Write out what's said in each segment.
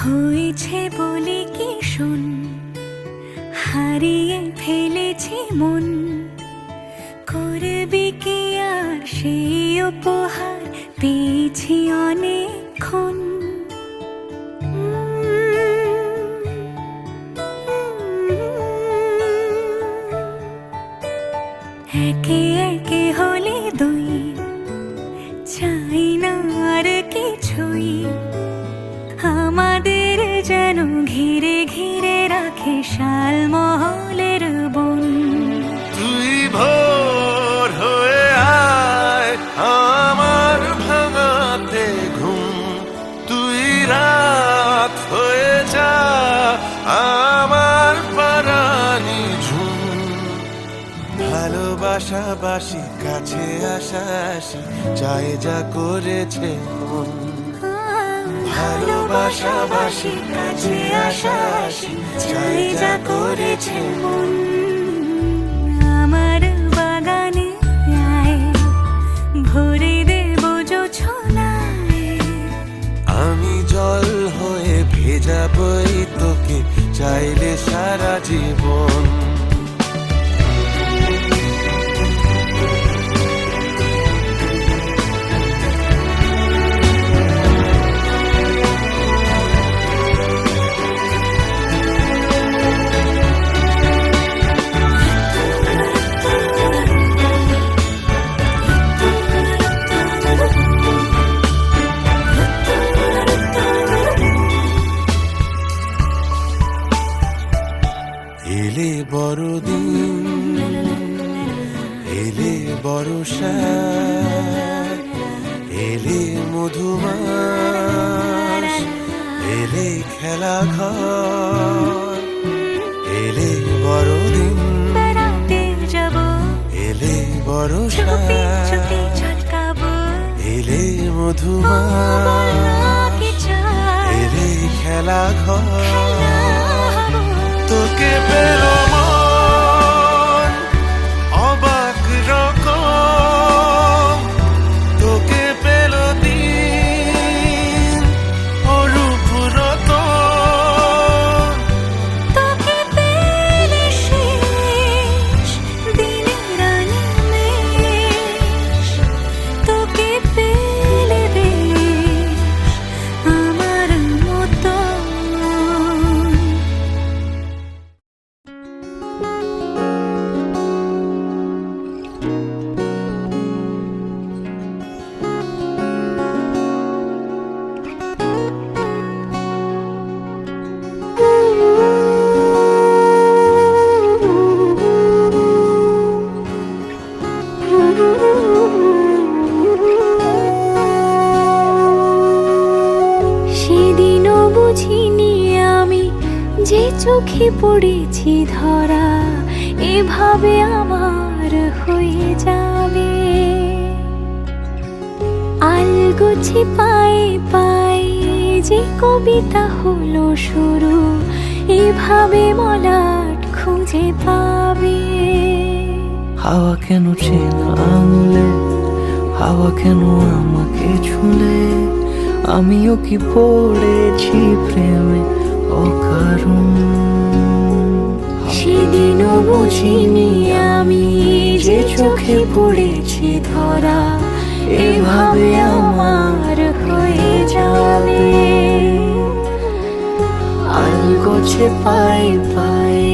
হয়েছে বলে কি শোন, হারিয়ে ফেলেছি মন, করবি কি আর সেই উপহার পেয়েছি অনেকক্ষণ। একে একে হলে দুই, চাই না আর কিছুই, আমাদের যেন ঘিরে ঘিরে রাখে শালমহলের বন। তুই ভোর হয়ে আয় আমার ভাঙাতে ঘুম, তুই রাত হয়ে যা আমার পারানি ঝুম। ভালোবাসাবাসি কাছে আসাসি চাই যা করেছে মন, ভালোবাসাবাসি কাছে আসাসি চাই যা করেছে মন। আমার বাগানে আয়, ভরে দেব জোছনায়, আমি জল হয়ে ভেজাবই তোকে চাইলে সারা জীবন। এলে বড়দিন, এলে বর্ষা, এলে মধুমাস, এলে খেলা ঘর, এলে বড়দিন, বেড়াতে যাব, এলে বর্ষা, চুপি চুপি ঝলকাবো, এলে বলো মধুমাস, কি চাই, এলে খেলা ঘর। খেলা হবো। তোকে পেল মন অবাক রকম, তোকে পেল দিন অরূপ রতন। তোকে পেলে শেষ দিনের আনিমেষ, তোকে পেলে বেশ আমার মতো। সেদিনও বুঝিনি আমি যে চোখে পড়েছি ধরা, এভাবে আমার হয়ে যাবে। আলগোছে পায়ে পায়ে যে কবিতা হলো শুরু, এভাবে মলাট খুঁজে পাবে। হাওয়া কেন চেনা আঙুলে, হাওয়া কেন আমাকে ছুলে, আমিও কি পড়েছি প্রেমে অকারণ। সেদিনও বুঝিনি আমি যে চোখে পড়েছি ধরা, এভাবে আমার হয়ে যাবে। আলগোছে পায়ে পায়ে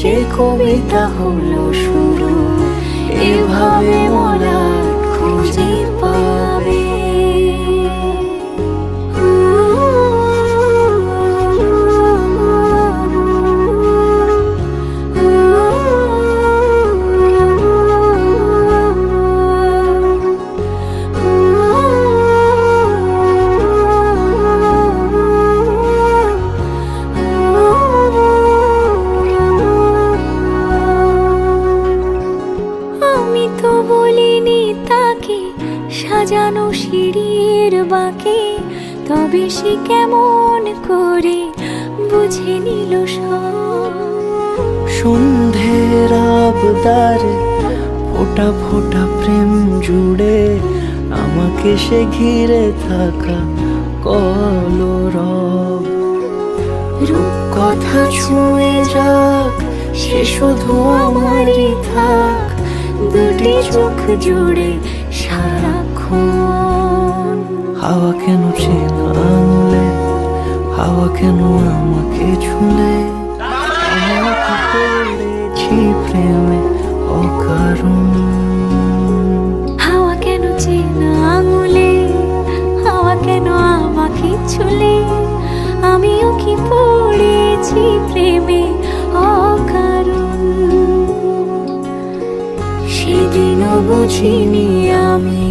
যে কবিতা হলো শুরু, এভাবে মলাট খুঁজে পাবে। আমি তো বলিনি তাকে সাজানো সিঁড়ির বাঁকে, তবে সে কেমন করে বুঝে নিল সব। সন্ধ্যের আবদারে ফোটা ফোটা প্রেম জুড়ে আমাকে সে ঘিরে থাকা কলরব। রূপকথা ছুঁয়ে যাক, সে শুধু আমারই থাক, দুটি চোখ জুড়ে সারাক্ষণ। হাওয়া কেন চেনা আঙুলে, হাওয়া কেন আমাকে ছুলে, আমাকে পড়েছি প্রেমে অকারণ। হাওয়া কেন চেনা আঙুলে, হাওয়া কেন আমাকে ছুলে, আমিও কি পড়েছি প্রেমে অকারণ। সেদিনও বুঝিনি আমি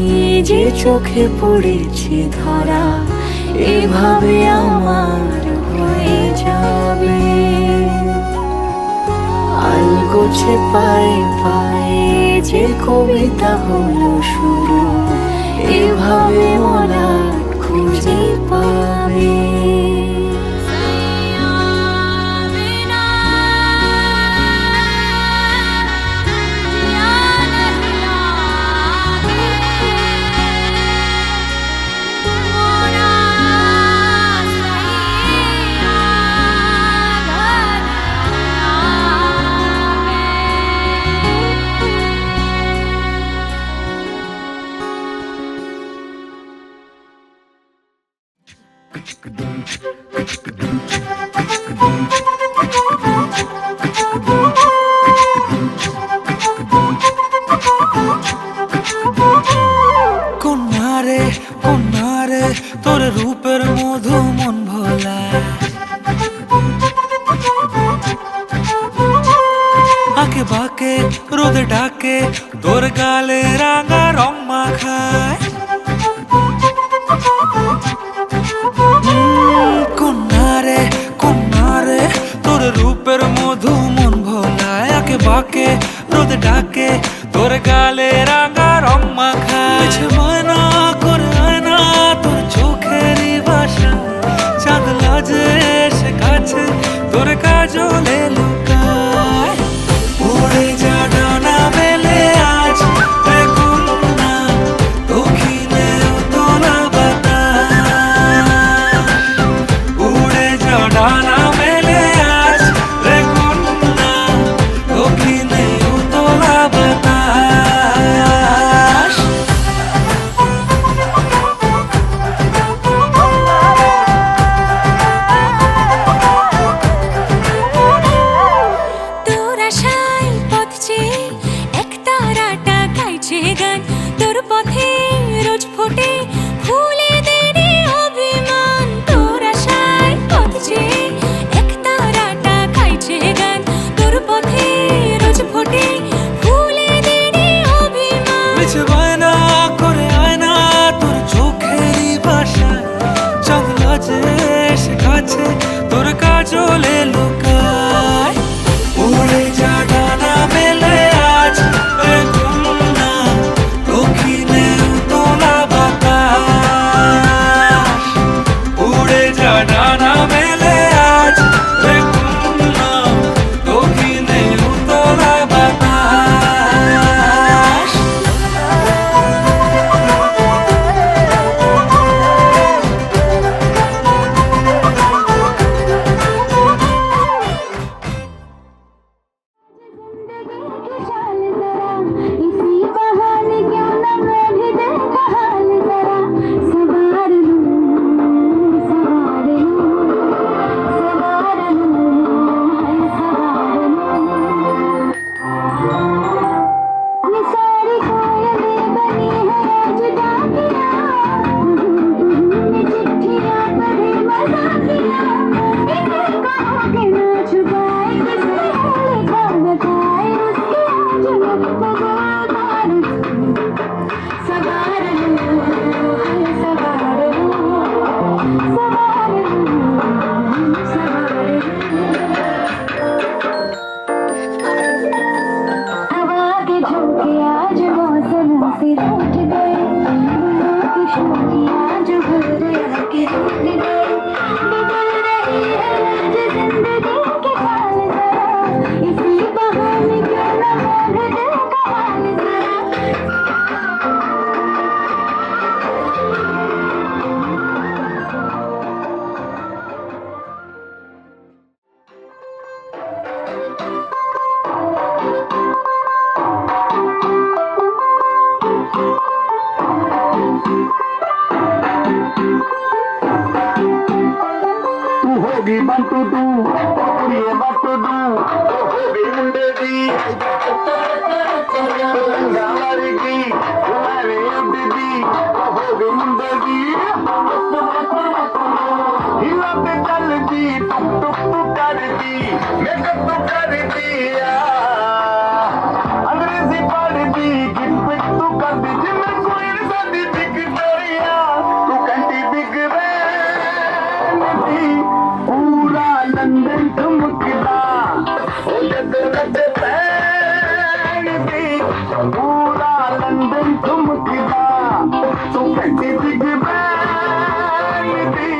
যে চোখে পড়েছি ধরা, এভাবে আমার হয়ে যাবে। আলগোছে পায়ে পায়ে যে কবিতা হলো শুরু, এভাবে মলাট খুঁজে পাবে। কন্যারে কন্যারে তোর রূপের মধু মন ভোলা, আঁকে বাঁকে রোদে ডাকে তোর গালে রাঙা রং মাখায়। কন্যারে কন্যারে তোর রূপের মধু মন ভোলায়, আঁকে বাঁকে রোদে ডাকে তোর গালে রাঙা রং মাখায়। ময়না করে আয়না তোর চোখেরই ভাষা, চাঁদ লাজে এসে কাছে তোর কাজলে লুকায়। উড়ে যা ডানা মেলে আজ রে কন্যা, দক্ষিণে উতলা বাতাস। উড়ে যা ডানা মেলে আজ রে কন্যা, দক্ষিণে উতলা বাতাস। তোর আশায় পথ চেয়ে এক তারাটা গাইছে গান, তোর পথে রোজ ফোটে ফুলে দেরি অভিমান। তোর আশায় পথ চেয়ে এক তারাটা গাইছে গান, তোর পথে রোজ ফোটে ফুলে দেরি অভিমান। মিছে বায়না করে আয়না তোর চোখেরই ভাষা, চাঁদ লাজে এসে কাছে তোর কাজলে লুকায়। উড়ে যা ডানা মেলে আজ রে কন্যা, দক্ষিণে तू होगी बंटू तू कुड़िए बंटू तू होगी मुंडे दी गावरगी तुम्हारे दीदी होगी मुंडे दी हिला पे चल दी टुक टुक टुक कर दी मेकअप तो कर दिया अंग्रेजी पढ़ दी गिट पिट तू कर दी जिम्मे कोई दी विक्टोरिया तू कंटी बिग पूरा लंदन ठुमकदा ओ जद नचे पैंदी पूरा लंदन ठुमकदा तू कंटी बिग पैंदी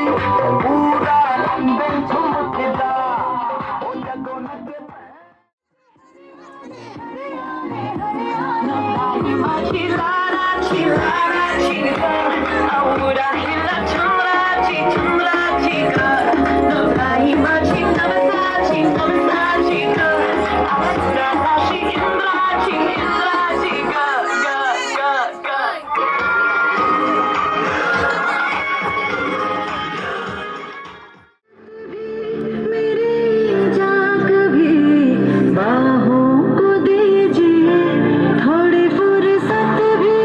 पूरा लंदन ठुमकदा ओ जद नचे Chilada, chilada, chica, ahora hila chula, chula, chica. No hay más chica, chica, chica. Ahora la chica, chica, chica. मेरी जाग भी बाहों को दीजिए थोड़ी फुर्सत भी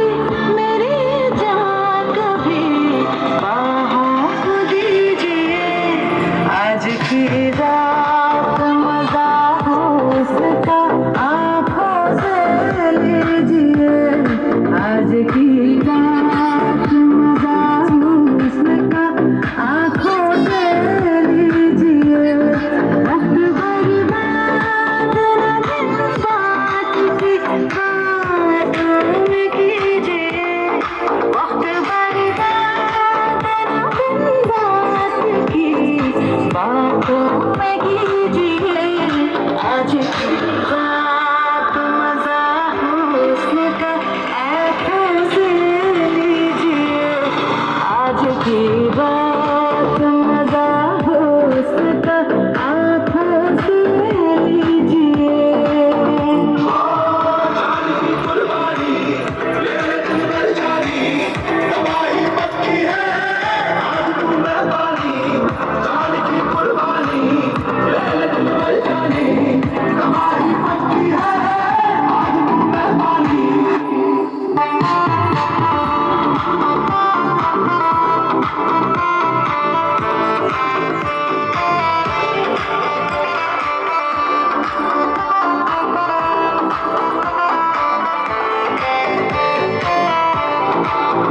मेरी जाग भी बाहों को दीजिए आज की रात मजा हो उसका आंखों से लीजिए आज की रात मजा हो उसका आंखों से लीजिए वक्त बर्बाद न दिन बात की बातों में कीजिए वक्त बर्बाद न दिन बात की बातों में कीजिए आज की रात मजा हो उसका आंखों से लीजिए आज की रात मजा हो उसका आंखों से लीजिए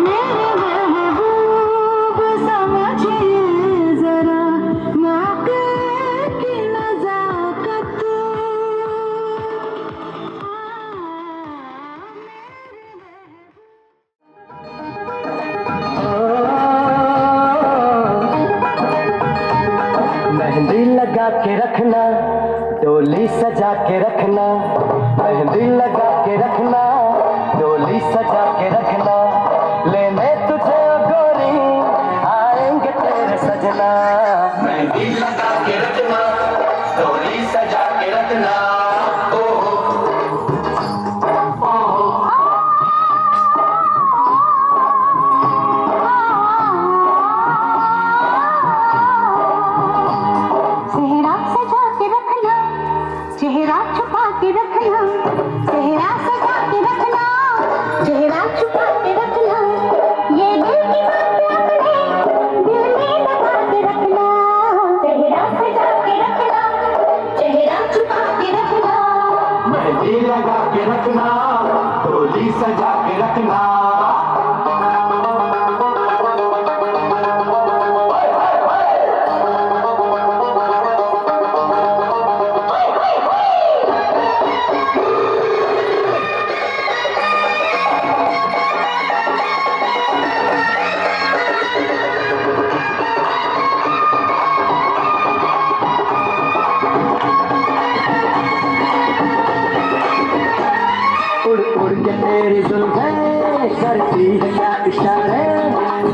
मेरे महबूब समझिए जरा मौके की नजाकत मेहंदी लगा के रखना डोली सजा के रखना मेहंदी लगा के रखना डोली सजा के रखना लेने तुझे गोरी आएंगे तेरे सजना मेहंदी लगा के रखना डोली सजा के रखना चेहरा सजा के रखना चेहरा छुपा के रखना चेहरा सजा के रखना चेहरा छुपा के रखना ये दिल की बात अपने दिल में दबा के रखना चेहरा सजा के रखना चेहरा छुपा के रखना मेहंदी लगा के रखना डोली सजा के रखना उड़ उड़ के तेरी जुल्फें करती है क्या इशारे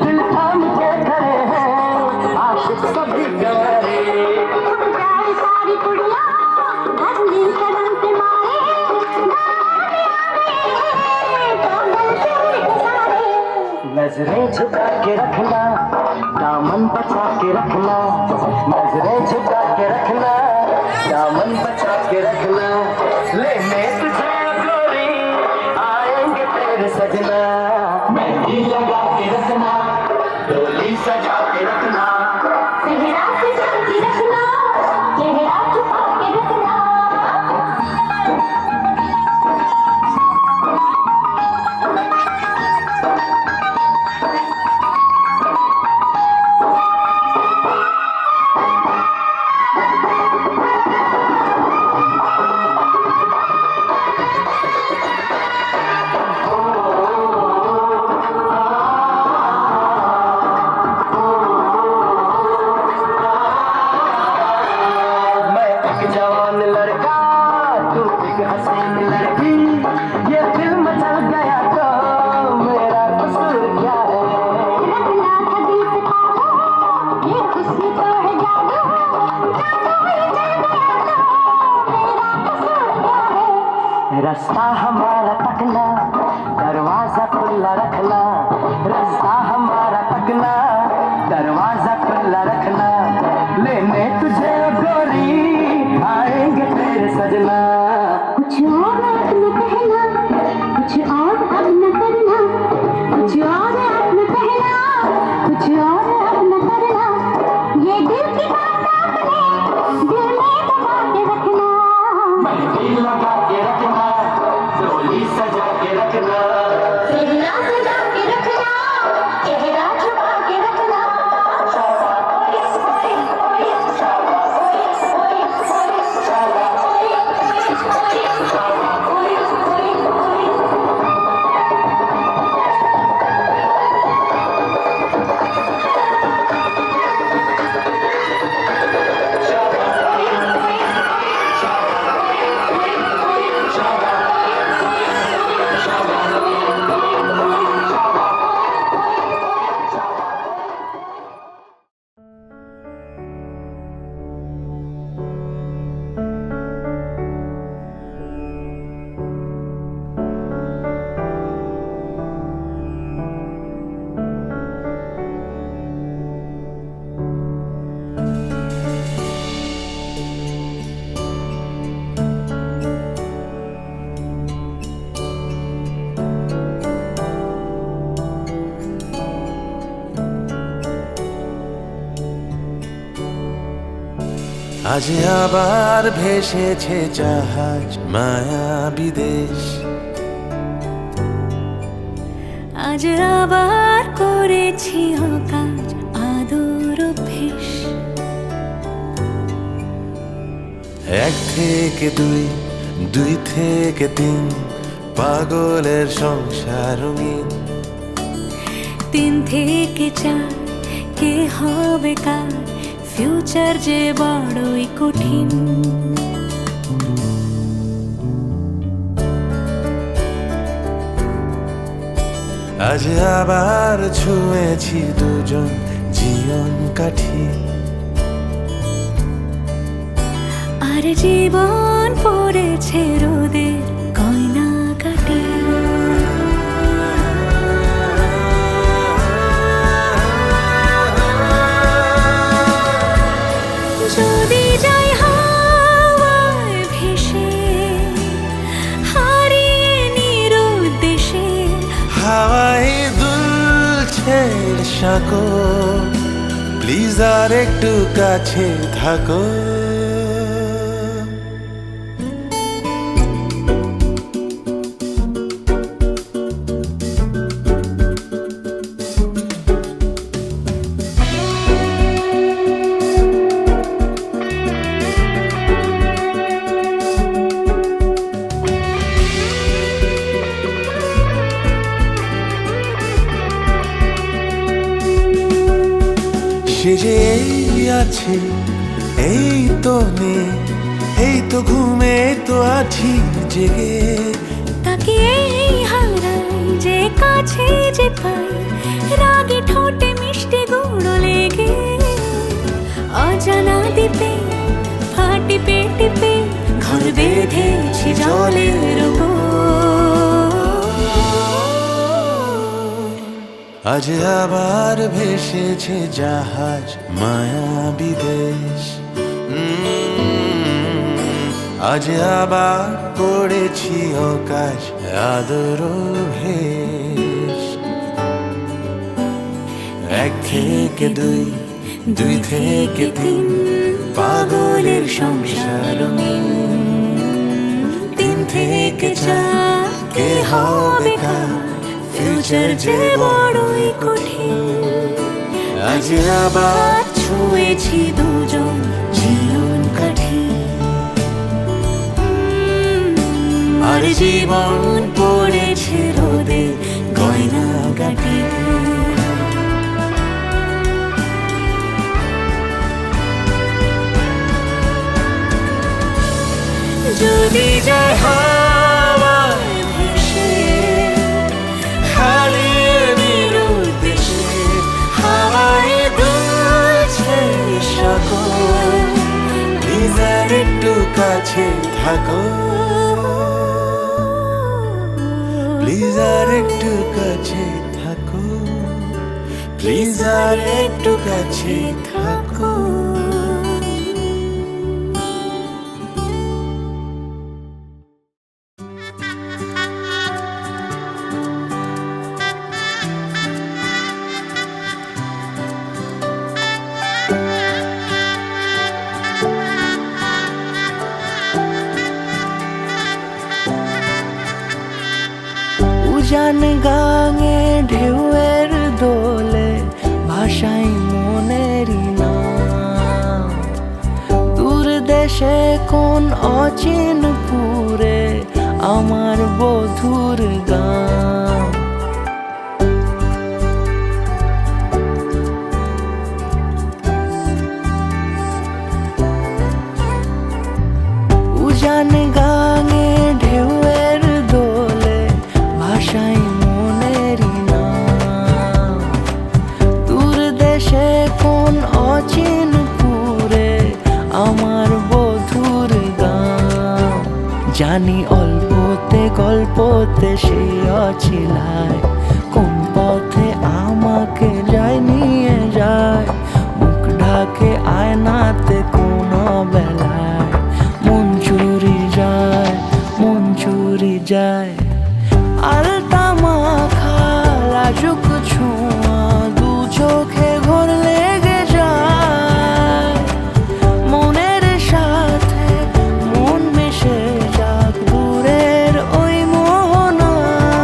दिल थाम के खड़े हैं आशिक सभी गवारे जाए सारी कुड़ियाँ धरनी कदम से मारे नजर रास्ता हमारा तकना दरवाजा खुला रखना, रास्ता हमारा तकना दरवाजा खुला रखना, लेने तुझे गोरी आएंगे तेरे सजना। कुछ और अब न कहना, कुछ और अब न करना, कुछ और अब न कहना, कुछ और अब न करना, ये दिल की बात अपने दिल में दबा के रखना। दिल लगा के रखना, डोली सजा के रखना, चेहरा सजा के रखना, चेहरा छुपा के रखना। আজ আবার ভেসেছে জাহাজ মায়া বিদেশ, আজ আবার করেছি কাজ আদর অভ্যেস। এক থেকে দুই, দুই থেকে তিন, পাগলের সংসার রঙিন। 3 থেকে 4 কে হবে কার, ফিউচার যে বড়ই কঠিন। আজ আবার ছুঁয়েছি দুজন জীবন কাঠি, আর জীবন পড়েছে রোদের গয়না কাটি। যদি যাই হাওয়ায় ভেসে, হারিয়ে নিরুদ্দেশে, হাওয়ায় দুলছে সাঁকো, প্লিজ আর একটু কাছে থাকো। সে যে এই আছে এই তো নেই, এই তো ঘুমে তো আছি জেগে, তাকে এই হারাই যে কাছে যে পাই, রাগে ঠোঁটে মিষ্টি গুঁড়ো লেগে। অজানা দ্বীপে ফাটি পেটিপে ঘর বেঁধেছি জলের ওপর। আজ আবার ভেসেছে জাহাজ মায়া বিদেশ, আজ আবার করেছি আকাশ আদর ভেস। 1 থেকে 2, 2 থেকে 3, পাগলের সংসার রঙিন। 3 থেকে 4 কে হবে কার, ফিউচার যে বড়ই কঠিন। আজ আবার ছুঁয়েছি দুজন জীবন কাঠি, আর জীবন পড়েছে রোদে গয়না গাটি। যদি যায় হাওয়ায় ভেসে, হারিয়ে নিরুদ্দেশে, হাওয়ায় দুলছে সাঁকো, প্লিজ আর একটু কাছে থাকো। একটু কাছে থাকো, প্লিজ আর একটু কাছে থাকো। উজান গাঙে ঢেউয়ের দোলে ভাষাই মনেরই নাম, দূর দেশে কোন অচিনপুরে আমার বধুর গান। উজান গাঙে ঢেউয়ের দোলে ভাষাই মনেরই নাম, দূর দেশে কোন অচিনপুরে আমার বধুর গান। জানি অল্পতে গল্পতে সে অছিলায়, কোন পথে আমাকে যায় নিয়ে যায়, মুখ ঢাকে আয়নাতে কোন বেলায়, মন চুরি যায়, মন চুরি যায়। আলতা মাখা লাজুক ছোঁয়া দু চোখে ঘোর লেগে যায়, মনের সাথে মন মিশে যাক দূরের ওই মোহনায়।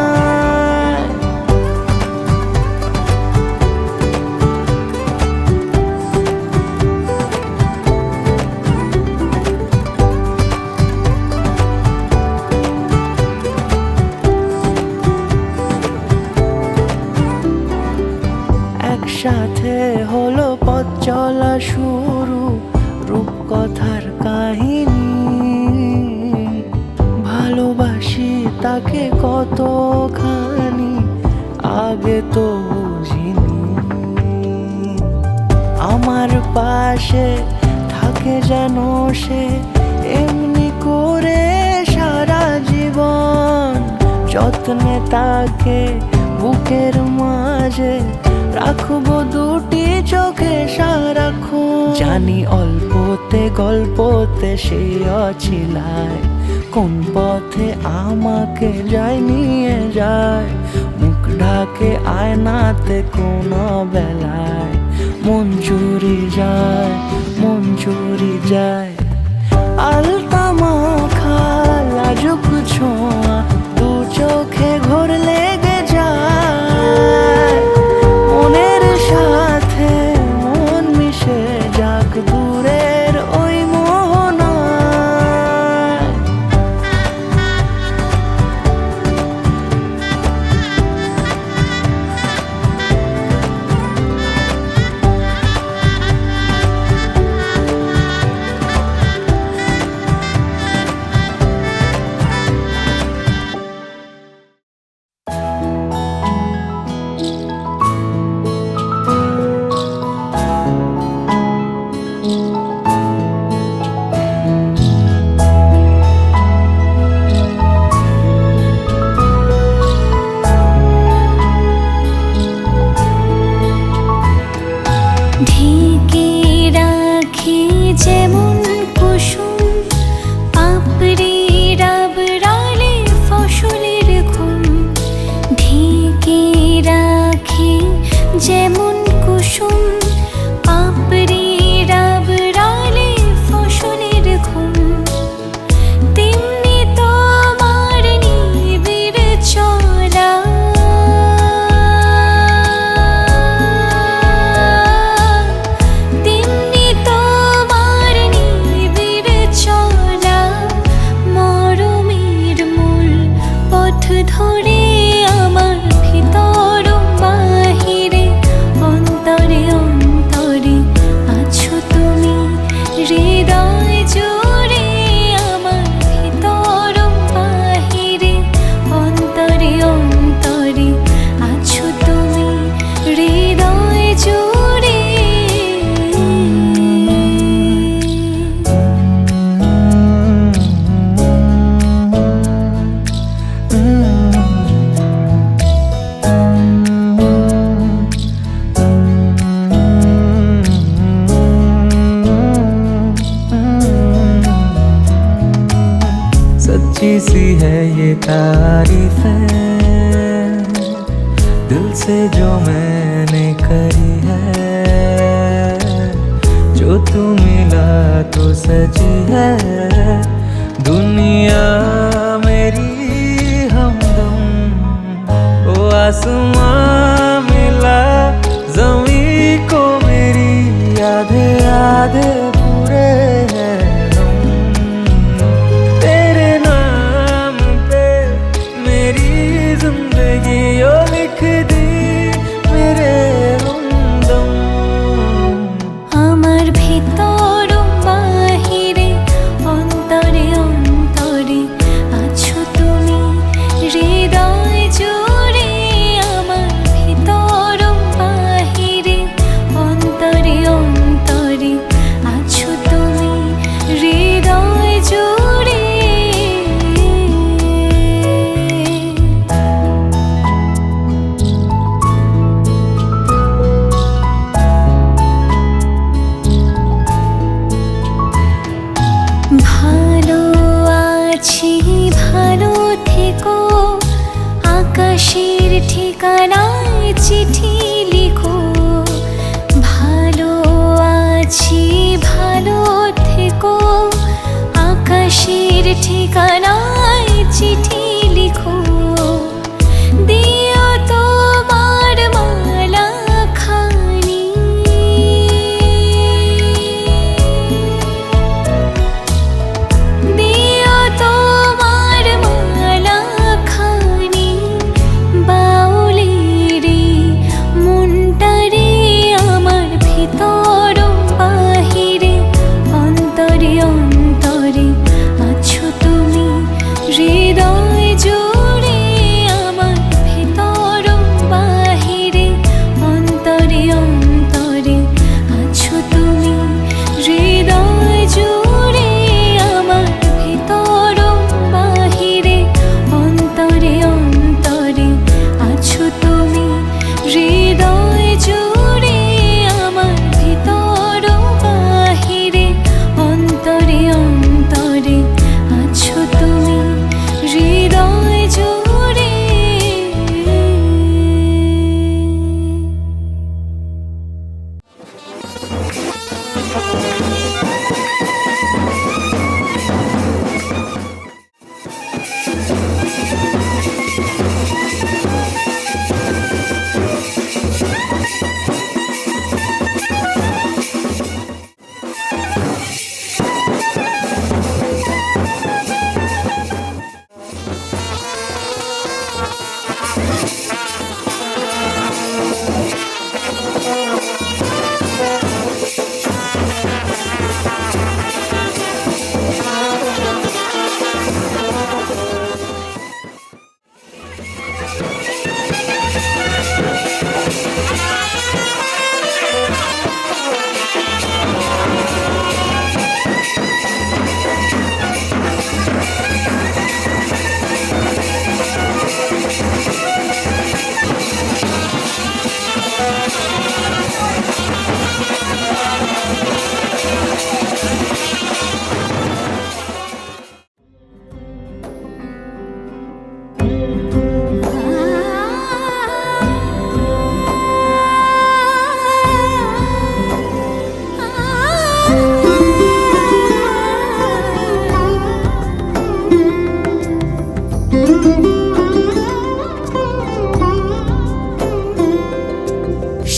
একসাথে হলো পথ চলা শুরু, রূপকথার কাহিনী, ভালোবাসি তাকে কতখানি আগে তো বুঝিনি। আমার পাশে থাকে যেন সে এমনি করে সারা জীবন, যত্নে তাকে বুকের মাঝে রাখবো দুটি চোখে সারাক্ষণ। জানি অল্পতে গল্পতে সে অছিলায়, কোন পথে আমাকে যায় নিয়ে যায়, মুখ ঢাকে আয়নাতে কোন বেলায়, মন চুরি যায়, মন চুরি যায়। আলতা মাখা লাজুক ছোঁয়া দু চোখে ঘোর লেগে যায়, মনের সাথে মন মিশে যাক দূরের ওই মোহনায়। तारीफें दिल से जो मैंने करी है, जो तू मिला तो सजी है दुनिया मेरी हमदम। ओ आसमां मिला ज़मीं को मेरी, आधे आधे पूरे हैं हम। तेरे नाम पे मेरी जिंदगी ओ लिख दी मेरे हमदम। আমার ভিতর বাহিরে অন্তরে অন্তরে আছো তুমি হৃদয় জুড়ে। আমার ভিতর বাহিরে অন্তরে অন্তরে আছো তুমি হৃদয় জুড়ে। ভালো আছি ভালো থেকো, আকাশের ঠিকানায় চিঠি লিখো। ভালো আছি ভালো থেকো, আকাশের ঠিকানায় চিঠি লিখো। দিও তোমার মালা খানি, দিও তোমার মালা খানি। বাউলেরে মনটারে আমার ভিতর বাহিরে অন্তরে অন্তরে আছো তুমি হৃদয় জুড়ে। আমার ভিতর বাহিরে অন্তরে অন্তরে আছো তুমি হৃদয় জুড়ে। আমার ভিতর বাহিরে অন্তরে অন্তরে আছো তুমি হৃদয় জুড়ে। আমার ভিতর বাহিরে অন্তরে অন্তরে আছো তুমি হৃদয় জুড়ে।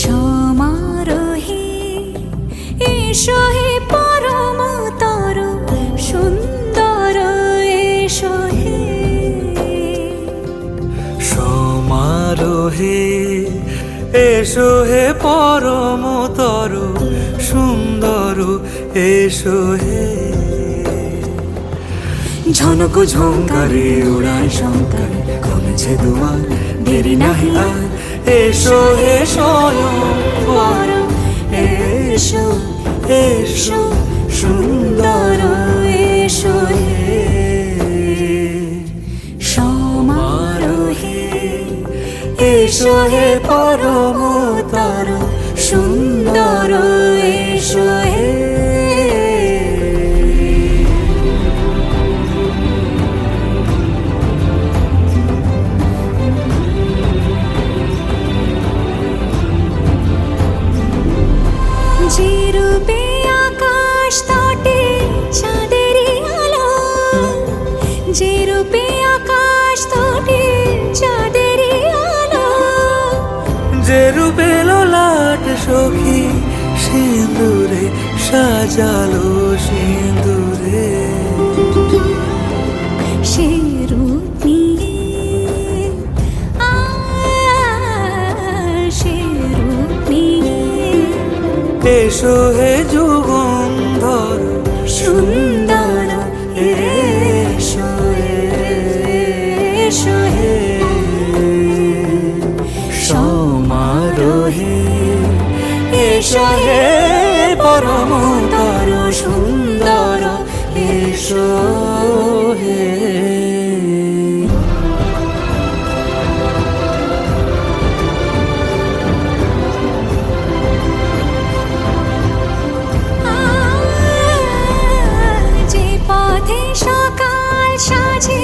সমারোহে এসো হে পরমতর সুন্দর এসো হে। সমারোহে এসো হে পরমতর সুন্দর এসো হে। ঝনক ঝঙ্কারে উড়ায় শঙ্কার কমেছে দুয়ার, দেরি নাহি আর এসো হে স্বয়ং বর। এসো এসো সুন্দর এসো হে। সমারোহে এসো হে পরমতর সুন্দর এসো হে। সখী সিঁদুরে সাজালো সিঁদুরে সে রূপ নিয়ে সে রূপ নিয়ে এসো হে যুগন্ধর সুন্দর এসো এসো হে সমারোহে এসো হে পরমতর সুন্দর এসো হে যে পথে সকাল সাজে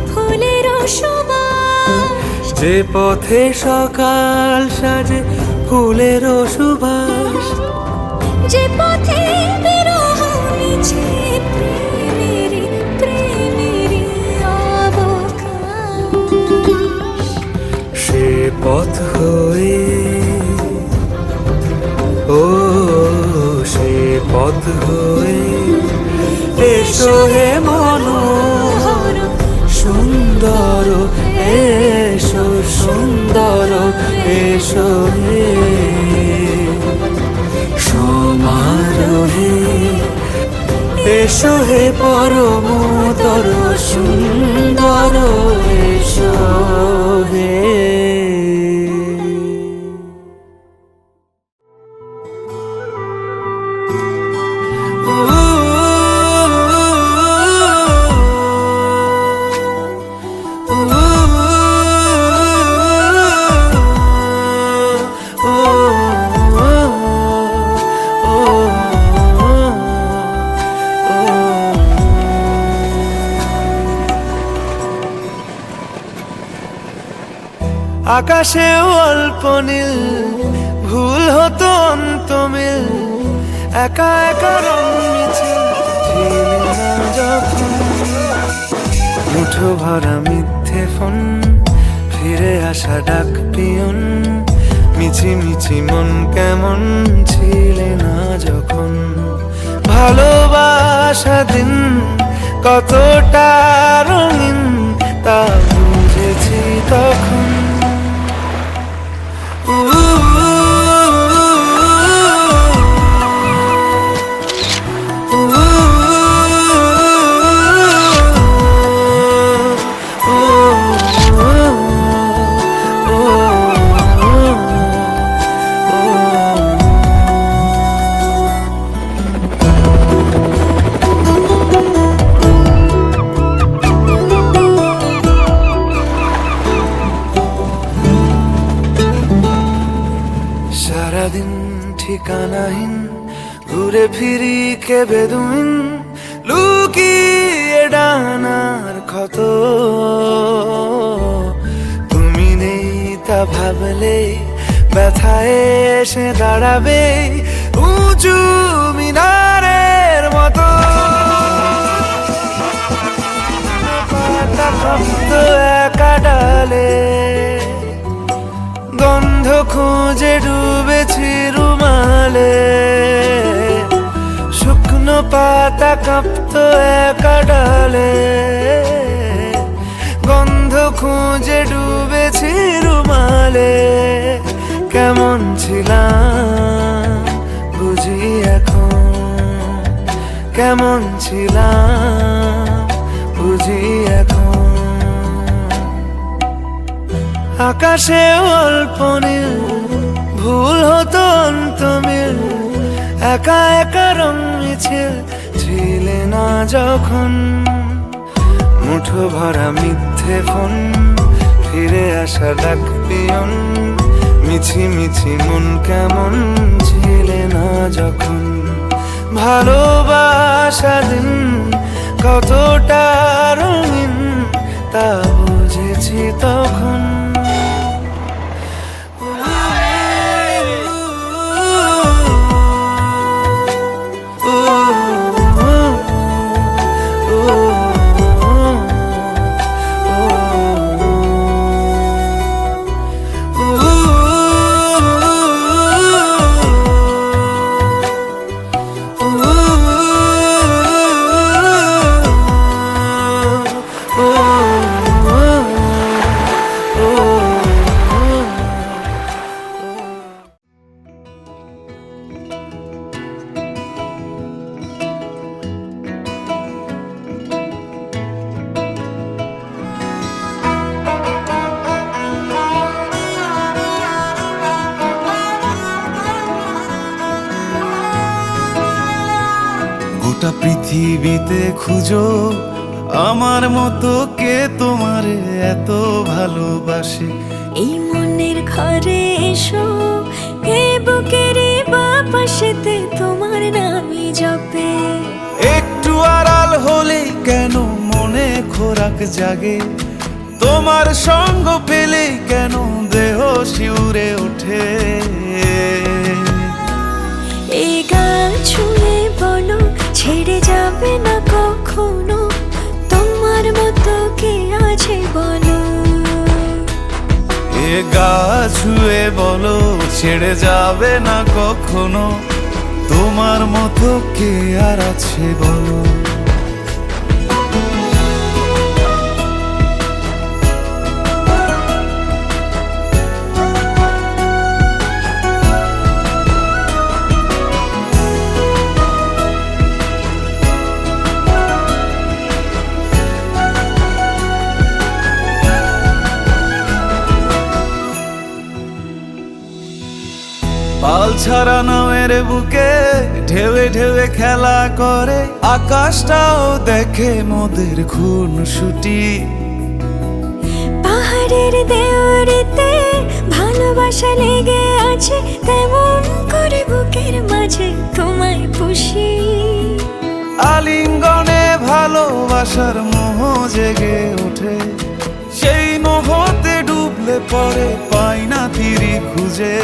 ফুলের সুবাস যে পথে সকাল সাজে ফুলের সুবাস যে পথে বিরহ মিছে প্রেমেরি প্রেমেরি অবকাশ সে পথ হয়ে ও সে পথ হয়ে এসো হে মনোহর সুন্দর এসো সুন্দর এসো হে সমারোহে এসো হে পরমতর সুন্দর এসো হে আকাশে অল্প নীল ভুল হতো অন্ত মিল একা একা রং মিছিল ছিলে না যখন মুঠো ভরা মিথ্যে ফোন ফিরে আসা ডাক পিয়ন মিছি মিছি মন কেমন ছিলে না যখন ভালোবাসা দিন কতটা রঙিন তা বুঝেছি তখন সারাদিন ঠিকানাহীন ঘুরে ফিরি কে বেদুইন লুকিয়ে ডানার ক্ষত তুমি নেই তা ভাবলে ব্যথায় এসে দাঁড়াবে উঁচু মিনারের মতো পাতা শব্দ একা ডালে গন্ধ খুঁজে ডুবেছি রুমালে শুকনো পাতা কাঁপতো একা ডালে গন্ধ খুঁজে ডুবেছি রুমালে কেমন ছিলাম বুঝি এখন কেমন ছিলাম বুঝি এখন আকাশে অল্প নীল ভুল হতো অন্ত মিল একা একা রং মিছিল ছিলে না যখন মুঠো ভরা মিথ্যে ফোন ফিরে আসা ডাক পিয়ন মিছি মিছি মন কেমন ছিলে না যখন ভালোবাসা দিন কতটা রঙিন তা বুঝেছি তখন গোটা পৃথিবীতে খুঁজো আমার মতো কে তোমারে এত ভালোবাসে। এই মনের ঘরে এসো, এ বুকের বাপাশেতে তোমার নামই জপে। একটু আড়াল হলেই কেন মনে খোরাক জাগে, তোমার সঙ্গ পেলেই কেন দেহ শিউরে ওঠে। এই গান ছুঁয়ে বলো ছেড়ে যাবে না কখনো, তোমার মতো কে আছে বলো। এ গা ছুঁয়ে বলো ছেড়ে যাবে না কখনো, তোমার মতো কে আর আছে বলো। পাল ছাড়া নামের বুকে ঢেউে ঢেউে খেলা করে, আকাশটাও দেখে মোদের খুনসুটি। পাহাড়ের দেওয়ারিতে ভালোবাসা লেগে আছে, তেমন করে বুকের মাঝে তোমায় পুষি। আলিঙ্গনে ভালোবাসার মোহ জেগে ওঠে, সেই মোহতে ডুবলে পরে পাই না তীরি খুঁজে।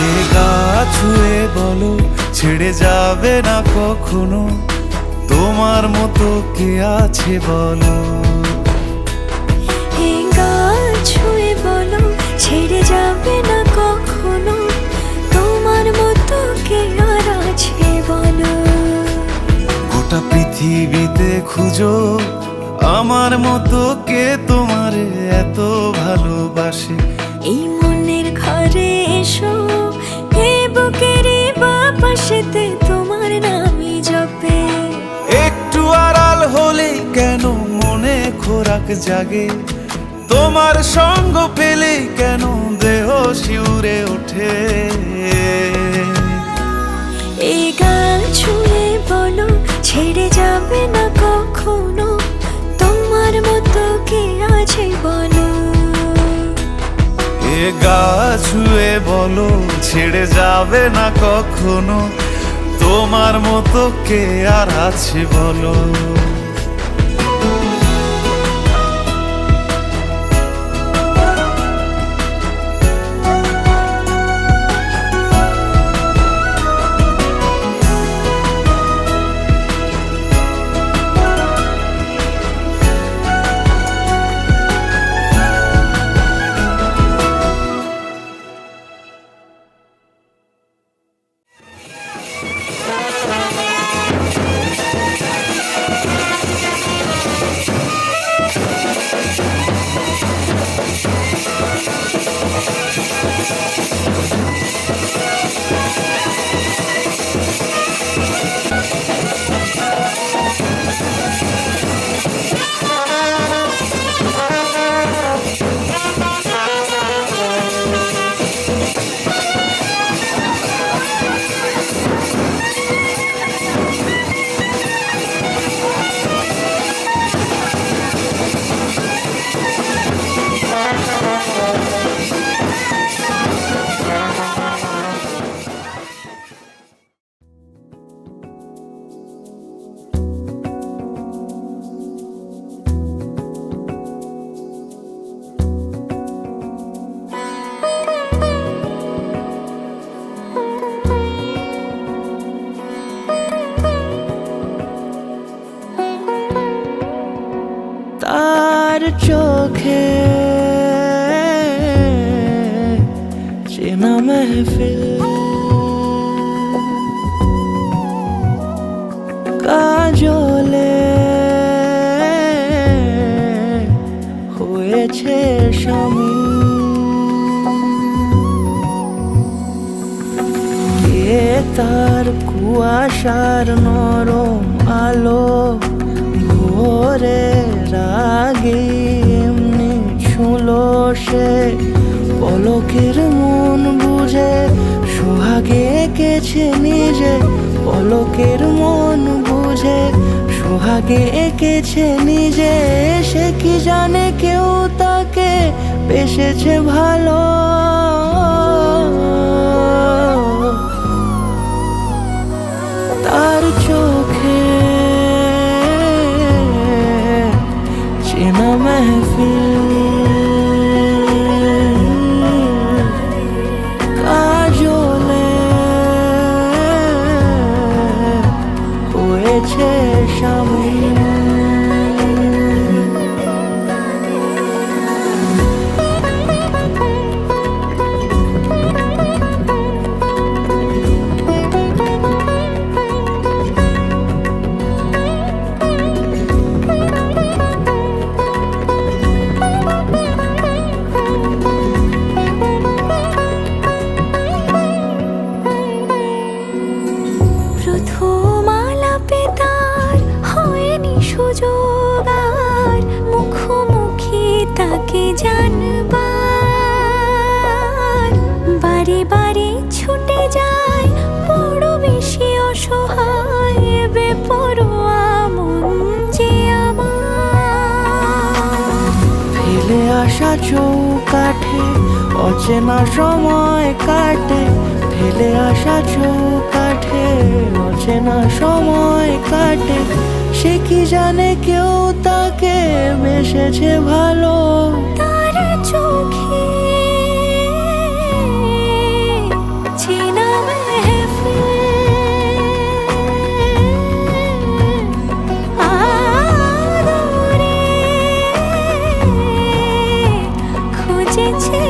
এ গা ছুঁয়ে বলো ছেড়ে যাবে না কখনো, তোমার মতো কে আছে বলো। এই গান ছুঁয়ে বলো ছেড়ে যাবে না কখনো, তোমার মতো কে আর আছে বলো। গোটা পৃথিবীতে খুঁজো আমার মতো কে তোমারে এত ভালোবাসে। এই মনের ঘরে এসো, এ বুকের বাপাশেতে তোমার নামই জপে। একটু আড়াল হলেই কেন মনে খোরাক জাগে, তোমার সঙ্গ পেলেই কেন দেহ শিউরে ওঠে। এই গান ছুঁয়ে বলো ছেড়ে যাবে না কখনো, তোমার মতো কে আছে বলো। এ গা ছুঁয়ে বলো ছেড়ে যাবে না কখনো, তোমার মতো কে আর আছে বলো। তার চোখে চেনা মেহফিল, কাজলে হয়েছে শামিল। কে তার কুয়াশার নরম আলো ভোরে রাগে এমনি ছুঁলো সে, পলকের মন বুঝে সোহাগে এঁকেছে নিজে, পলকের মন বুঝে সোহাগে এঁকেছে নিজে। সে কি জানে কেউ তাকে বেসেছে ভালো, তার চোখে চেনা মেহফিল, কাজলে হয়েছে শামিল। প্রথম আলাপে তার হয়নি সুযোগ আর মুখোমুখি তাকে জানবার, বারে বারে ছুটে যায় বড় বেশি অসহায় বেপরোয়া মন যে আমার। ফেলে আসা চৌকাঠে অচেনা সময় কাটে, ফেলে আসা চৌকাঠে অচেনা সময় কাটে। সে কি জানে কেউ তাকে বেসেছে ভালো, তার চোখে চেনা মেহফিল, আদরে খুঁজেছে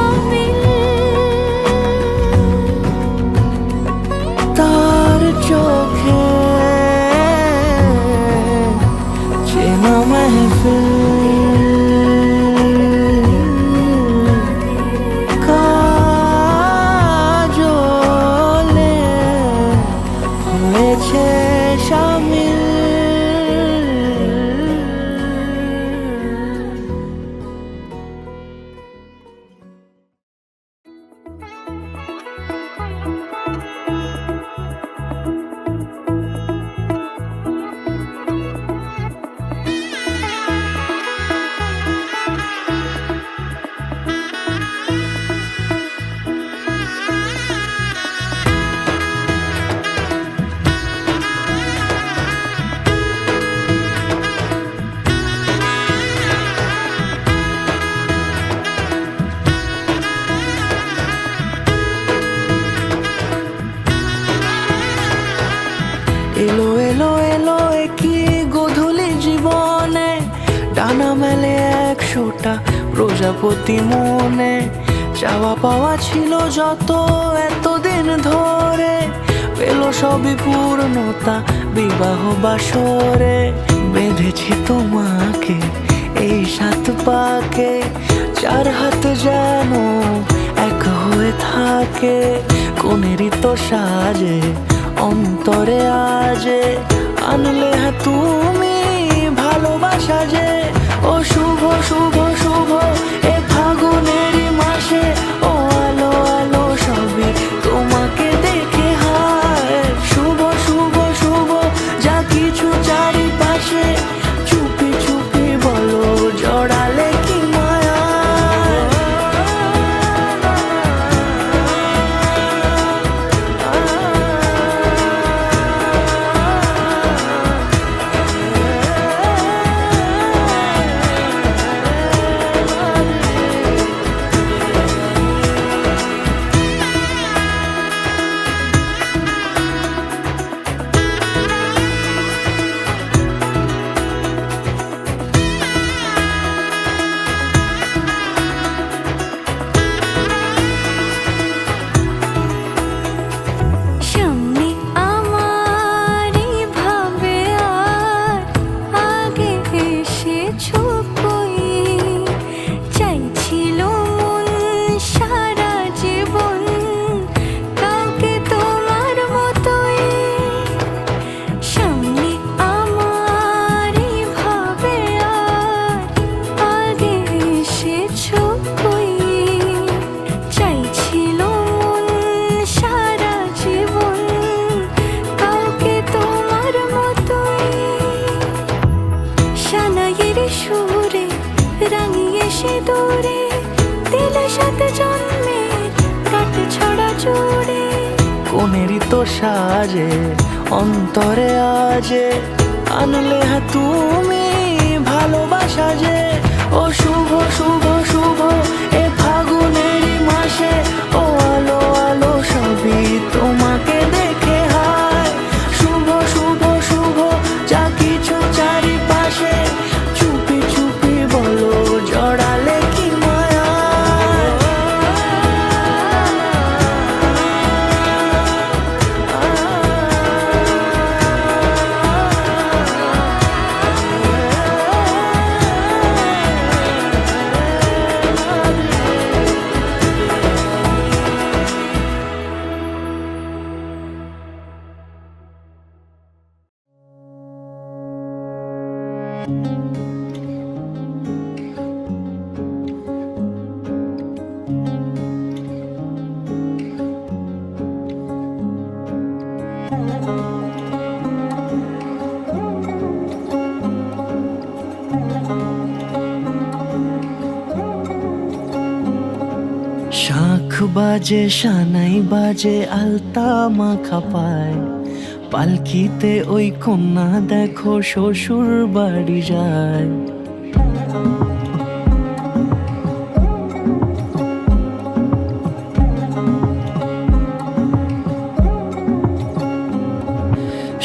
অমিল। তার চোখে চেনা মেহফিল, কাজলে হয়েছে শামিল। এলো এলো এলো কি গোধূলি জীবনে, ডানা মেলে 100টা প্রজাপতি মনে। চাওয়া পাওয়া ছিল যত এতদিন ধরে, পেল সবই পূর্ণতা বিবাহ বাসরে। বেঁধেছি তোমাকে এই 7 পাকে, 4 হাত যেন এক হয়ে থাকে। কোনেরই তো সাজে অন্তরে আজে আনলে হ্যাঁ তুমি ভালোবাসা যে। ও শুভ শুভ শুভ এ ফাগুনেরই মাসে, ও আলো আলো সবই তোমাকে দেখে হায়। শুভ শুভ শুভ যা কিছু চারিপাশে, চুপি চুপি বলো জড়ালে কি মায়া। দূরে দিলে সাথে জন্মের কাট ছড়া জুড়ে। কোনেরই তো সাজে অন্তরে আজে আনলে হ্যাঁ তুমি ভালোবাসা যে। ও শুভ শুভ শুভ এ ফাগুনেরই মাসে, ও আলো আলো সবই তোমাকে দেখে হায়। শুভ শুভ শুভ যা কিছু চারিপাশে, চুপি চুপি বলো জড়ালে কি মায়া। শাঁখ বাজে সানাই বাজে আলতা মাখা পায়, পালকিতে ওই কন্যা দেখো শ্বশুর বাড়ি যায়।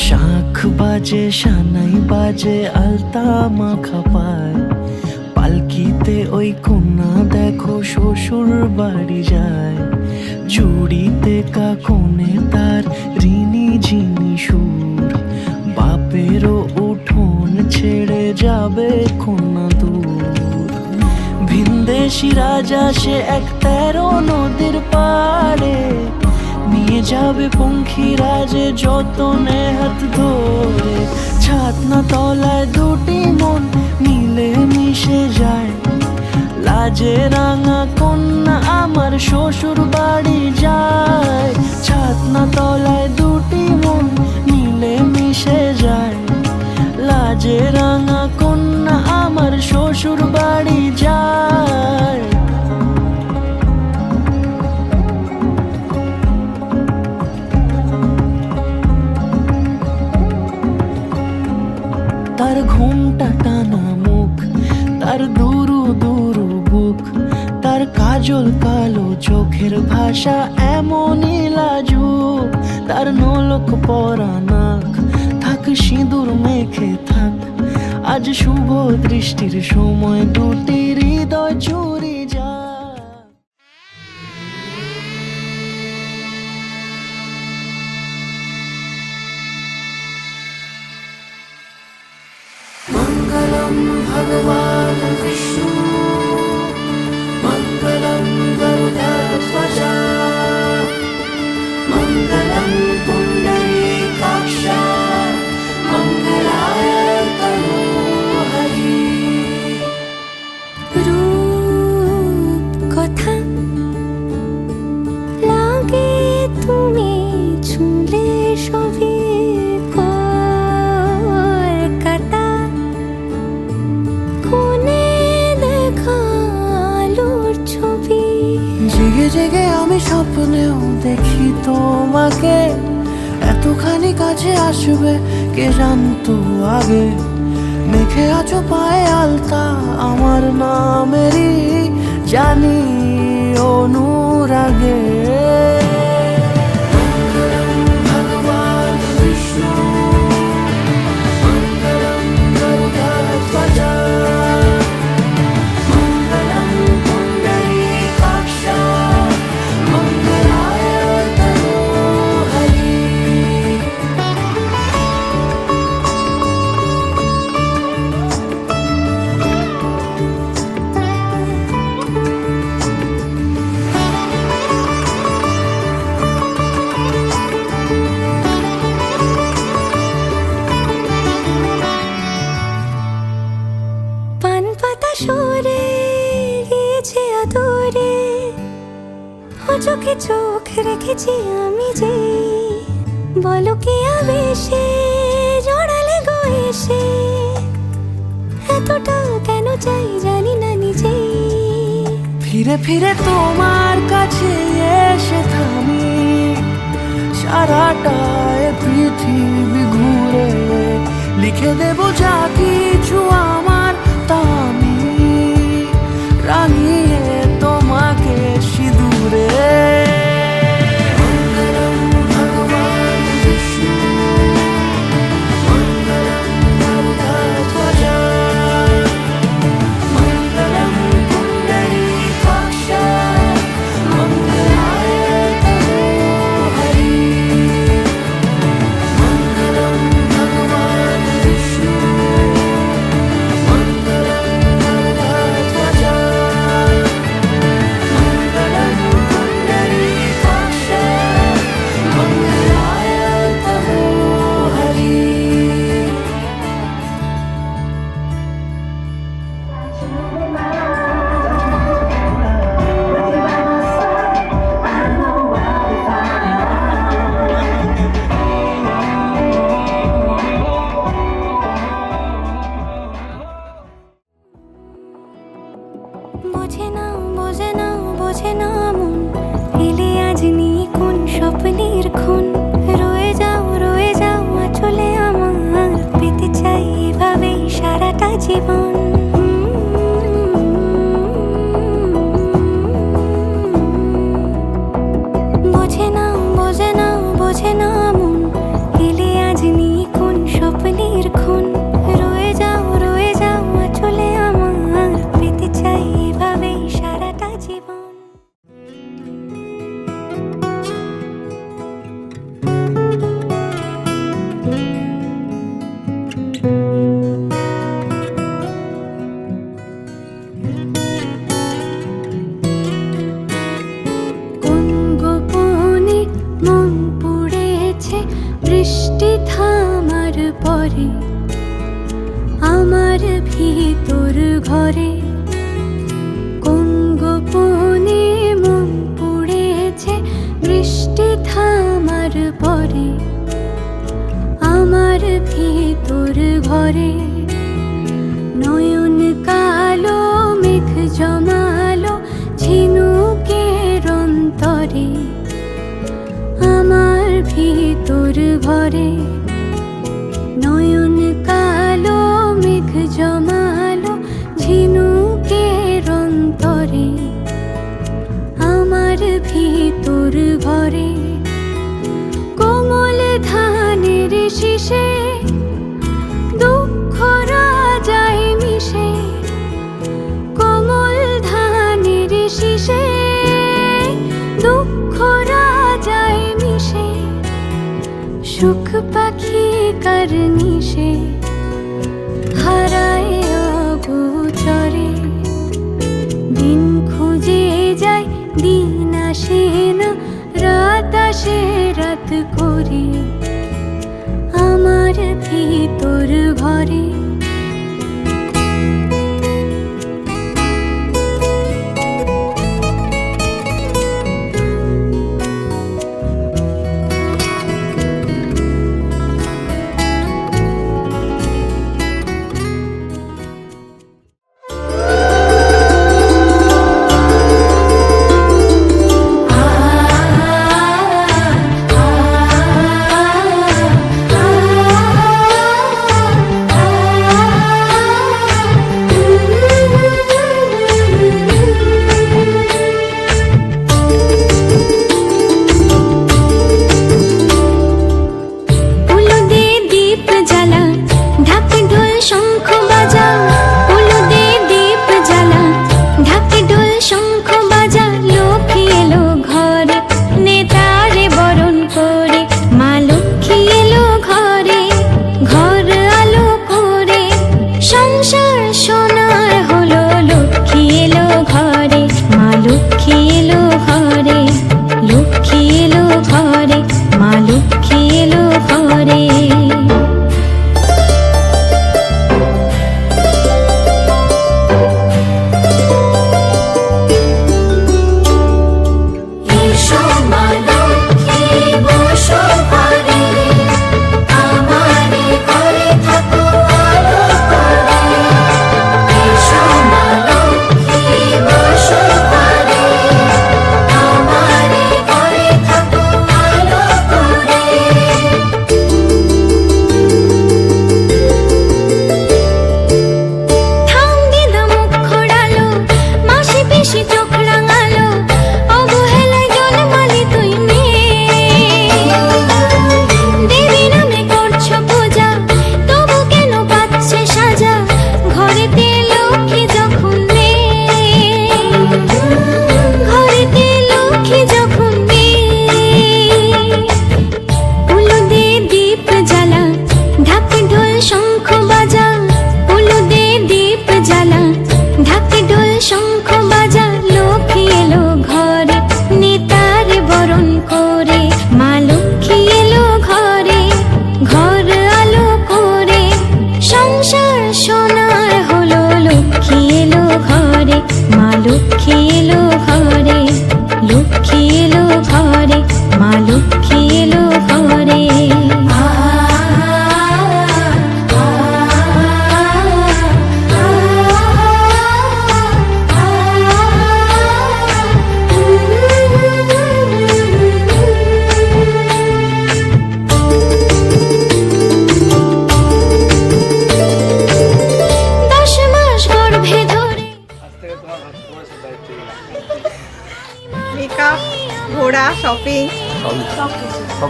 শাঁখ বাজে সানাই বাজে আলতা মাখা পায়, পালকিতে ওই কন্যা দেখো শ্বশুর বাড়ি যায়। জুড়িতে কাকনে তার ঋণী ঝিনি সুর, বাপেরও উঠোন ছেড়ে যাবে কন্যা দূর। ভিনদেশি রাজা সে এক 13 নদীর পাড়ে, নিয়ে যাবে পঙ্খী রাজে যতনে হাত ধরে। ছাতনা তলায় দুটি মন মিলে মিশে যায়, লাজে রাঙা কন্যা আমার শ্বশুর বাড়ি যায়। ছাতনা তলায় দুটি মন মিলে মিশে যায়, লাজে রাঙা কন্যা আমার শ্বশুর বাড়ি যায়। তার ঘুমটা টানা মুখ, তার দুরু দুরু বুক, তার কাজল কালো চোখের ভাষা এমনই লাজুক। তার নোলক পরা নাক, থাক সিঁদুর মেখে থাক, আজ শুভ দৃষ্টির সময় দুটি হৃদয় চুরি যা। মঙ্গলম ভগবান বিষ্ণু, মঙ্গলম গরুড়ধ্বজ, মঙ্গলম পুণ্ডরীকাক্ষ, মঙ্গলায় তনূহরি। রূপ কথা লাগে তুমি ছুঁলে সবই কলকাতা। কোনে দেখা আলোর ছবি, জেগে জেগে আমি স্বপ্নেও দেখি তোমাকে, এতখানি কাছে আসবে কে জানতো আগে। মেখে আছো পায়ে আলতা আমার নামেরই, জানি অনুরাগে। মঙ্গলম ভগবান বিষ্ণু, মঙ্গলম গরুড়ধ্বজ, মঙ্গলম পুণ্ডরীকাক্ষ, মঙ্গলায় তনূহরি। পান পাতা সরে গিয়েছে আদরে, ও চোখে চোখ রেখেছি আমি যে। বলো কি আবেশে জড়ালে গো এসে, এতটা কেন চাই জানি না নিজেই। ফিরে ফিরে তোমার কাছে এসে থামি, সারাটায় পৃথিবী ঘুরে লিখে দেব যা কিছু আমার, তা আমি রাঙিয়ে তোমাকে সিঁদুরে। মঙ্গলম ভগবান বিষ্ণু, মঙ্গলম গরুড়ধ্বজা, মঙ্গলম পুণ্ডরীকাক্ষ, মঙ্গলায় তনো হরি। মঙ্গলম ভগবান বিষ্ণু, মঙ্গলম গরুড়ধ্বজা, মঙ্গলম পুণ্ডরীকাক্ষ, মঙ্গলায় তনো হরি। বোঝে না বোঝে না বোঝে না মন, এলে আজ নিয়ে কোন স্বপ্নের খুন। রয়ে যাও আঁচলে আমার, পেতে চাই এভাবেই সারাটা জীবন। বোঝে না বোঝে না বোঝে না মন, এলে আজ নিয়ে কোন স্বপ্নের খুন। রয়ে যাও আঁচলে আমার, পেতে চাই এভাবেই সারাটা জীবন। কোন গোপনে মন পুড়েছে বৃষ্টি থামার পরে, আমার ভিতর ঘরে। কোন গোপনে মন পুড়েছে বৃষ্টি থামার পরে, আমার ভিতর ঘরে। নয়ন কালো মেঘ জমালো ঝিনুকের অন্তরে, আমার ভিতর ঘরে। নয়ন কালো মেঘ জমালো ঝিনুকের অন্তরে, আমার ভিতর ঘরে। কোমল ধানের শীষে দুঃখ রাজায় মিশে, কোমল ধানের শীষে দুঃখ রাজায় মিশে। সুখ পাখি কার নিশে হারায় অগোচরে। দিন খুঁজে যায় দিন আসে না, রাত আসে রাত করে, আমার ভিতর ঘরে।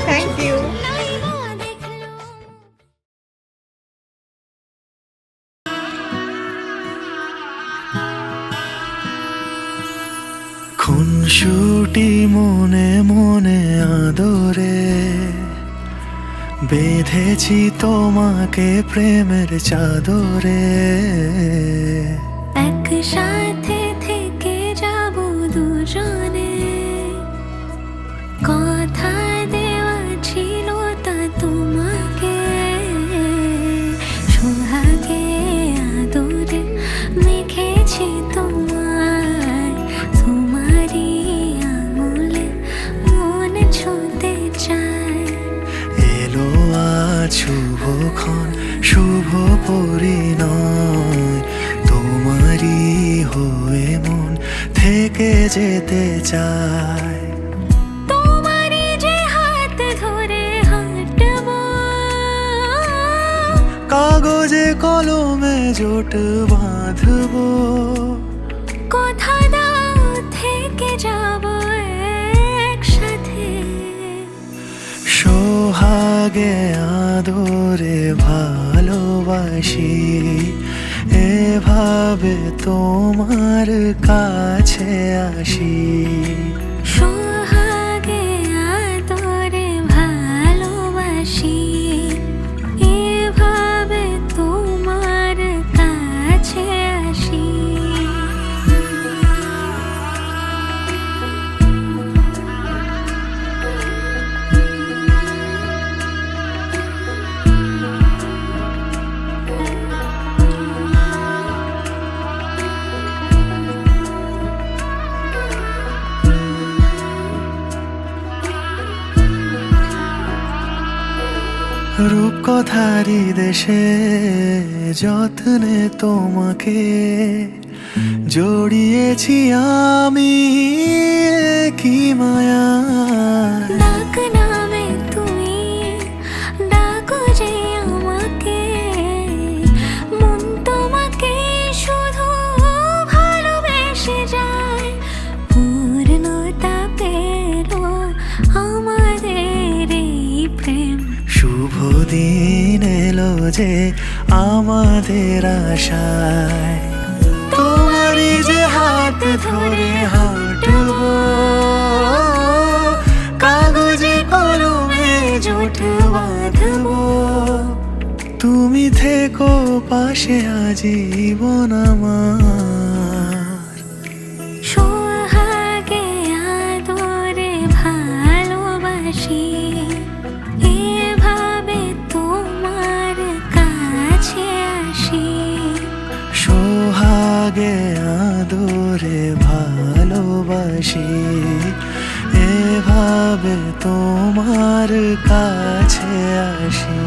Thank you. খুনসুটি মনে মনে আদরে বেঁধেছি তোমাকে প্রেমের চাদরে। একসাথে থেকে যাব দুজনে, কথা দেওয়া ছিল তা তোমাকে। সোহাগে আদরে মেখেছি তোমায়, তোমারই আঙুলে মন ছুঁতে চায়। এলো আজ শুভক্ষণ শুভ পরিণয়, তোমারই হয়ে মন থেকে যেতে চায়। তোমারই যে হাত ধরে হাঁটবো, কাগজে কলমে জোট বাঁধবো। কথা দাও থেকে যাব একসাথে। সোহাগে আদরে ভালোবাসি, এভাবে তোমার কাছে আসি। সোহাগে আদরে ভালোবাসি, এভাবে তোমার কাছে আসি। রূপকথারি দেশে যত্নে তোমাকে জড়িয়েছি আমি, কি মায়া। ডাক নামে তুমি ডাকো যে আমাকে, মন তোমাকে শুধু ভালোবেসে যায়। পূর্ণতা পেলো আমাদের এই প্রেম, শুভ দিন এলো যে আমাদের আশায়। তোমারই যে হাত ধরে হাঁটবো, কাগজে কলমে জোট বাঁধবো। তুমি থেকো পাশে আজীবন আমার। সোহাগে আদরে ভালোবাসি, এভাবে তোমার কাছে আসি। সোহাগে আদরে ভালোবাসি, এভাবে তোমার কাছে আসি।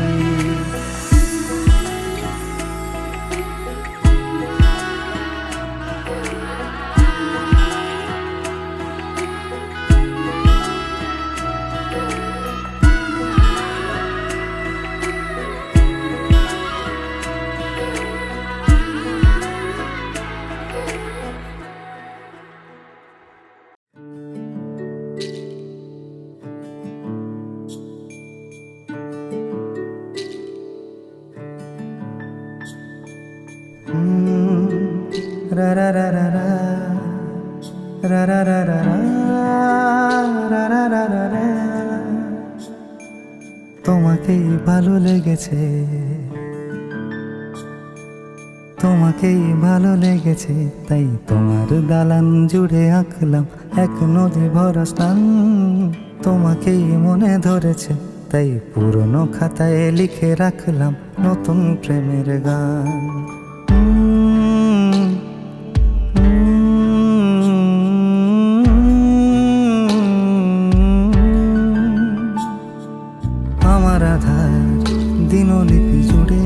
তোমাকেই ভালো লেগেছে, তোমাকেই ভালো লেগেছে, তাই তোমার দালান জুড়ে আঁকলাম এক নদী ভরা স্থান। তোমাকেই মনে ধরেছে, তাই পুরনো খাতায় লিখে রাখলাম নতুন প্রেমের গান। আমার আধার দিনলিপি জুড়ে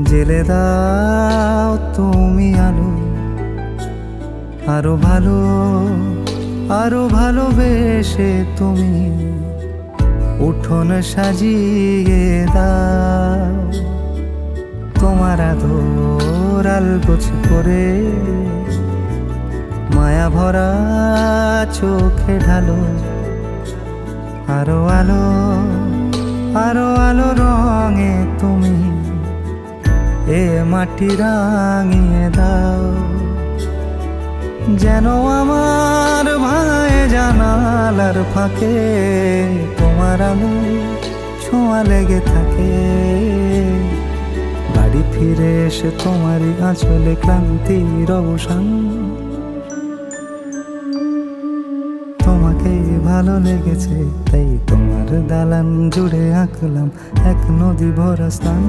জেলে দাও তুমি আলো, আরো ভালো আরো ভালোবেসে তুমি উঠোন সাজিয়ে দাও। তোমার আদর আলগোছ করে মায়া ভরা চোখে ঢালো, আরো আলো আরো আলো রঙে তুমি এ মাটি রাঙিয়ে দাও, যেন আমার ভাঙায় জানালার ফাঁকে তোমার আলো ছোঁয়া লেগে থাকে। বাড়ি ফিরে এসে তোমারই আঁচলে ক্লান্তির অবসান, তোমাকে ভালো লেগেছে তাই তোমার দালান জুড়ে আঁকলাম এক নদী ভরা স্থান।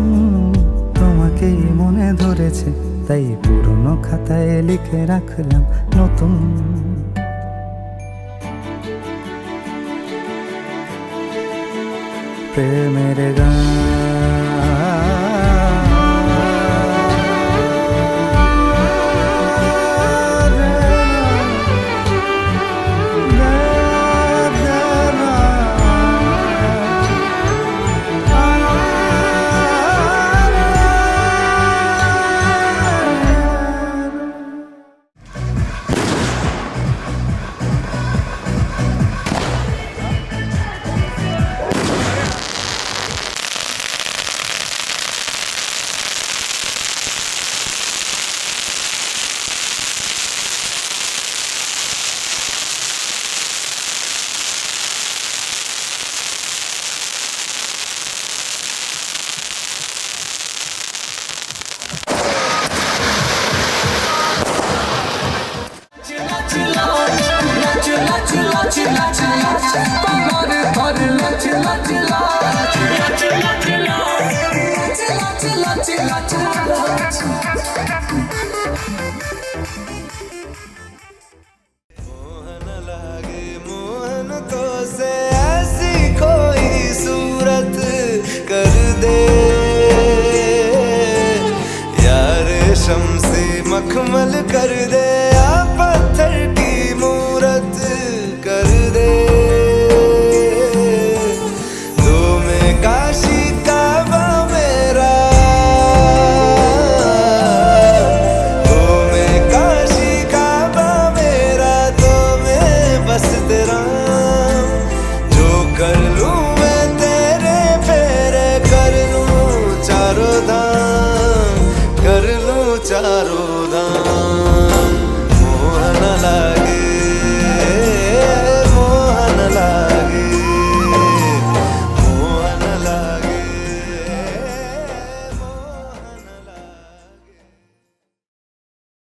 তোমাকেই মনে ধরেছে তাই পুরনো খাতায় লিখে রাখলাম নতুন। প্রেমের গান मोहन लागे मोहन तो से ऐसी कोई सूरत कर दे यार, शम्से मखमल कर दे या पत्थर की मूरत कर दे। तो मैं काशी काबा मेरा, तो मैं काशी काबा मेरा, तो मैं बस तेरा। जो कर लूं मैं तेरे फेरे, कर लूं चारों धाम, कर लूं चारों धाम।